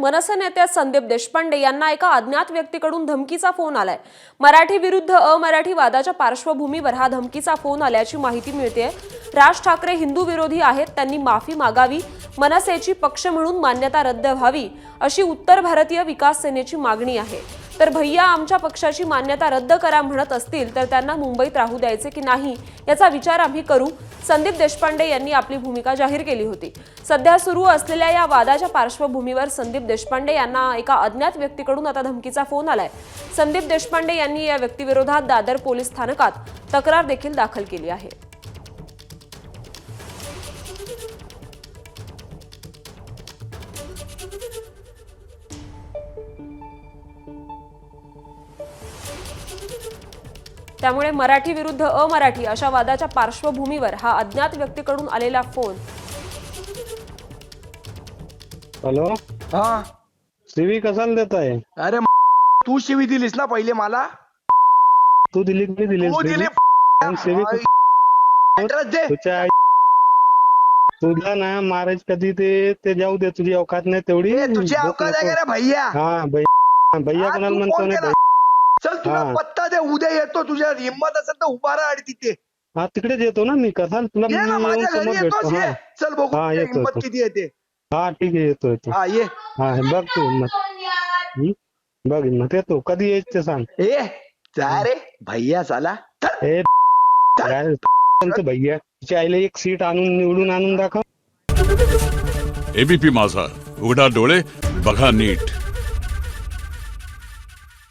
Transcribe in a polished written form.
मनसे नेते संदीप देशपांडे यांना एका अज्ञात व्यक्तीकडून धमकीचा फोन आलाय। मराठी विरुद्ध अमराठी वादाच्या पार्श्वभूमीवर हा धमकीचा फोन आल्याची माहिती मिळते। राज ठाकरे हिंदू विरोधी आहेत, त्यांनी माफी मागावी, मनसेची पक्ष म्हणून मान्यता रद्द व्हावी अशी उत्तर भारतीय विकास सेनेची मागणी आहे। तर भैया आमच्या पक्षाची मान्यता रद्द करा म्हणत असतील तर त्यांना मुंबईत राहू द्यायचे की नाही याचा विचार आम्ही करू, संदीप देशपांडे यांनी आपली भूमिका जाहीर केली होती। सध्या सुरू असलेल्या या वादाच्या पार्श्वभूमीवर संदीप देशपांडे यांना एका अज्ञात व्यक्तीकडून आता धमकीचा फोन आलाय। संदीप देशपांडे यांनी या व्यक्तीविरोधात दादर पोलीस स्थानकात तक्रार देखील दाखल केली आहे। त्यामुळे मराठी विरुद्ध अमराठी अशा वादाच्या पार्श्वभूमीवर हा अज्ञात व्यक्तीकडून आलेला फोन। हॅलो, हा शिवी कशाला देत आहे? अरे तू शिवी दिलीस ना पहिले मला, तू दिली की दिली? तू दिली शिवी ऍड्रेस दे। तुला ना महाराज कधी ते जाऊ दे, तुझी अवकात नाही तेवढी। तुझी अवकात आहे का रे भैया? हा भैया, भैया कोणाला म्हणतो ना? चल तुला पत्ता दे, उद्या येतो, तुझ्या हिंमत असेल तर उभा राहा आणि तिथे। हा तिकडेच येतो ना मी, कसाल तुला माझ्या घरी येतोस ये। चल बघू हिंमत येतो। किती येते। हा ठीक आहे, येतो। हा ये। हा बघ तू हिंमत, बघ हिंमत येतो, कधी यायचं ते सांग। ए जा रे भैया चला। ए भैया, तिच्या आईला एक सीट आणून निवडून आणून दाखव। एबीपी माझा, उघडा डोळे बघा नीट।